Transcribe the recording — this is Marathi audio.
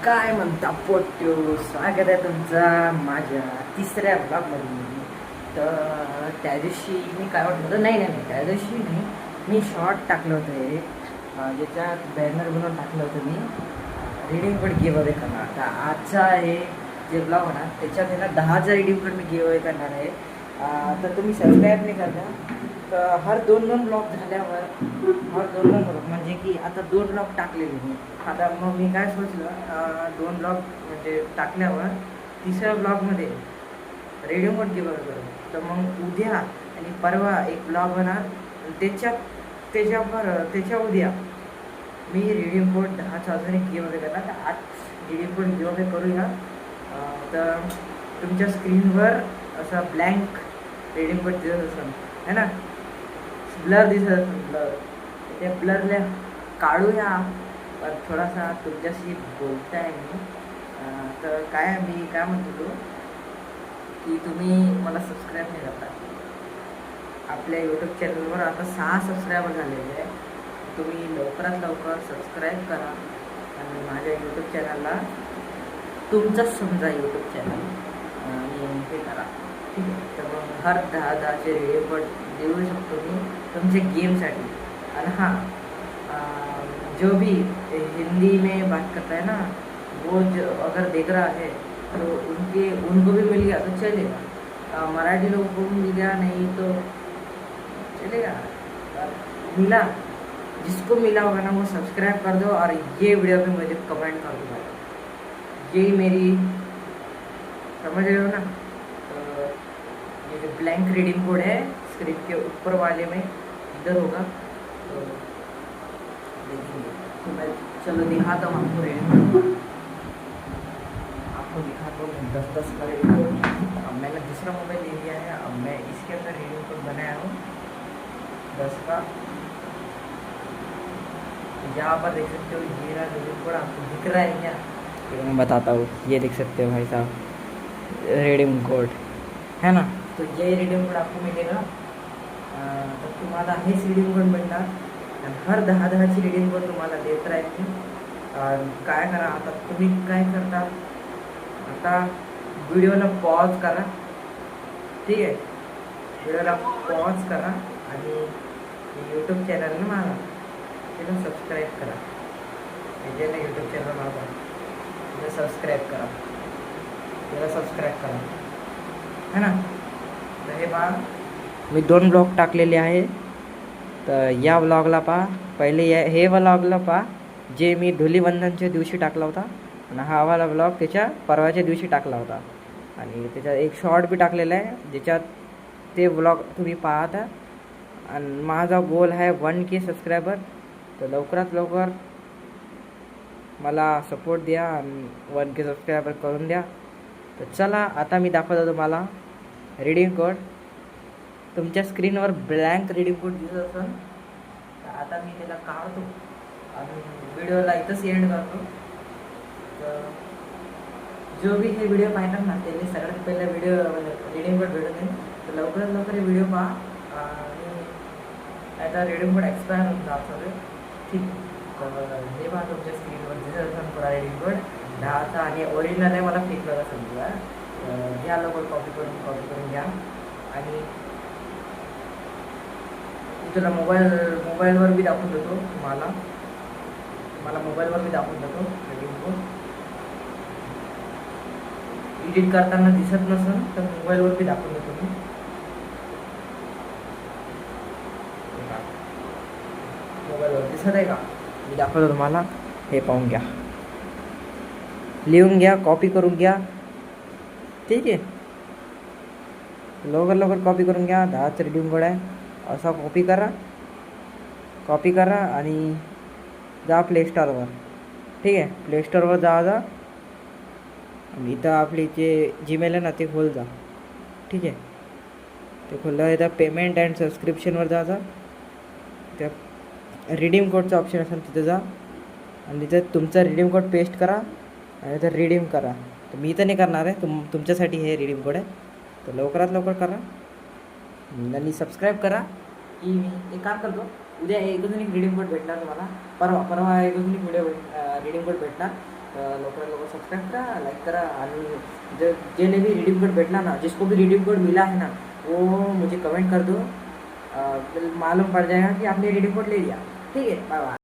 काय म्हणता पोट्यो, स्वागत आहे तुमचा माझ्या तिसऱ्या ब्लॉगमध्ये. तर त्या दिवशी मी काय वाटलं होतं, नाही त्या दिवशी नाही, मी शॉर्ट टाकलं होतं हे ज्याच्यात बॅनर बनवून टाकलं होतं मी रिडीम कोड गिव अवे करणार. आता आजचा हे जे ब्लॉग होणार त्याच्यात आहे ना 10,000 redeem code me give away करणार आहे. तर तुम्ही सबस्क्राईब नाही करता तर हर दोन ब्लॉग झाल्यावर हर दोन ब्लॉग म्हणजे की आता 2 ब्लॉग टाकलेले मी. आता मग मी काय सोचलं 2 ब्लॉग म्हणजे टाकल्यावर तिसऱ्या ब्लॉगमध्ये रेडिओ मोड गिव अवे करू. तर मग उद्या आणि परवा एक ब्लॉग होणार, त्याच्या उद्या मी रिडीम कोड 10,000 गिव अवे करणार. तर आज रिडीम कोड गिव अवे करूया. तर तुमच्या स्क्रीनवर असा ब्लँक रिडीम कोड दिसत असेल है ना, ब्लर दिसत असेल, ब्लर. त्या ब्लरला काढूया. पण थोडासा तुमच्याशी बोलताय मी. तर मी काय म्हणतो की तुम्ही मला सबस्क्राईब नाही करता. आपल्या यूट्यूब चॅनलवर आता 6 सबस्क्रायबर झालेले आहे. तुम्ही लवकरात लवकर सबस्क्राईब करा आणि माझ्या यूट्यूब चॅनलला तुमचाच समजा यूट्यूब चॅनल आणि हे करा, ठीक आहे. तर मग हर 10,000चे रेडिओ कोड देऊ शकतो मी तुमच्या गेमसाठी. आणि हां, जो भी हिंदी में बात करता है ना, वो जो अगर देख रहा है तो उनको भी मिल गया तो चलेगा. मराठी लोगों को भी मिल गया नहीं तो चलेगा. मिला, जिसको मिला होगा ना वो सब्सक्राइब कर दो और ये वीडियो पे मुझे कमेंट कर दो. यही मेरी, समझ रहे हो ना. तो ये जो ब्लैंक रीडिंग कोड है स्क्रीन के ऊपर वाले में इधर होगा, तो देखेंगे. तो मैं चलो दिखाता हूँ आपको रीडिंग कोड. आपको दिखाता हूँ 10-10 का रीडिंग कोड. अब मैंने दूसरा मोबाइल ले लिया है. अब मैं इसके अंदर रीडिंग कोड बनाया हूँ 10 का. यहाँ पर देख सकते हो ये रहा रीडिंग कोड. आपको दिख रहा है क्या? तो मैं बताता हूँ. ये देख सकते हो भाई साहब रीडिंग कोड है ना. तो ये रीडिंग कोड आपको मिलेगा. तर तुम्हाला हेच रीडिंग कोड मिळणार आणि हर 10,000ची रीडिंग कोड तुम्हाला देत राहील मी. काय करा आता, तुम्ही काय करता, आता व्हिडिओला पॉज करा, ठीक आहे. व्हिडिओला पॉज करा आणि यूट्यूब चॅनलला मारा, त्याला सबस्क्राईब करा. ज्याला यूट्यूब चॅनल माझा त्याला सबस्क्राईब करा, है ना. तर हे पहा, मी 2 ब्लॉग टाकलेले आहे. तर या ब्लॉगला पहा, पहिले हे ब्लॉगला पहा जे मी धुलीवंदनच्या दिवशी टाकला होता आणि हा वाला ब्लॉग त्याच्या परवाच्या दिवशी टाकला होता. आणि त्याच्यात एक शॉर्ट बी टाकलेला आहे ज्याच्यात ते ब्लॉग तुम्ही पाहता. आणि माझा गोल आहे 1K सबस्क्रायबर. तर लवकरात लवकर मला सपोर्ट द्या आणि 1K सबस्क्रायबर करून द्या. तर चला आता मी दाखवतो तुम्हाला रीडिंग कोड. तुमच्या स्क्रीनवर ब्लँक रीडिंग कोड दिसत असेल तर आता मी त्याला काढतो आणि व्हिडिओला इथंच एंड करतो. तर जो भी हे व्हिडिओ पाहणार ना त्यांनी सगळ्यात पहिला व्हिडिओ रीडिंग कोड भेटत नाही. तर लवकरात लवकर हे व्हिडिओ पहा आणि आता रीडिंग कोड एक्सपायर होऊन जातो, ठीक. तर हे पहा तुमच्या स्क्रीनवर दिसत असेल पुरा रीडिंग कोड 10चा आणि ओरिजिनल आहे, मला फेक लागत समजा. घ्या लवकर कॉपी करून घ्या. आणि तुला मोबाईलवर बी दाखवून देतो मला मोबाईलवर बी दाखवून देतो रीडिंग कोड. एडिट करताना दिसत नसेल तर मोबाईलवर बी दाखवून देतो मी. मोबाईलवर दिसत आहे का, मी दाखवतो तुम्हाला. हे पाहून घ्या, लिहून घ्या, कॉपी करून घ्या, ठीक आहे. लवकर कॉपी करून घ्या. 10चा रीडिंग कोड आहे. असा कॉपी करा आणि जा प्ले स्टोअरवर, ठीक आहे. प्ले स्टोअरवर जा आणि इथं आपली जे जीमेल आहे ना ते खोल जा, ठीक आहे. ते खोललं इथं पेमेंट अँड सबस्क्रिप्शनवर जा. त्या रिडीम कोडचं ऑप्शन असेल तिथं जा आणि तिथं तुमचा रिडीम कोड पेस्ट करा आणि इथं रिडीम करा. तर मी तर नाही करणार आहे, तुमच्यासाठी हे रिडीम कोड आहे. तर लवकरात लवकर करा आणि सबस्क्राईब करा. की मी एक काम करतो, उद्या एक रिडीम कोड भेटणार तुम्हाला. परवा एक व्हिडिओ रिडीम कोड भेटणार. लवकर लवकर सब्सक्राइब करा, लाइक करा आणि जेने भी रिडीम कोड बैठना ना, जिसको भी रिडीम कोड मिला है ना वो मुझे कमेंट कर दो, मालूम पड़ जाएगा कि आपने रिडीम कोड ले लिया। ठीक है, बाय बाय।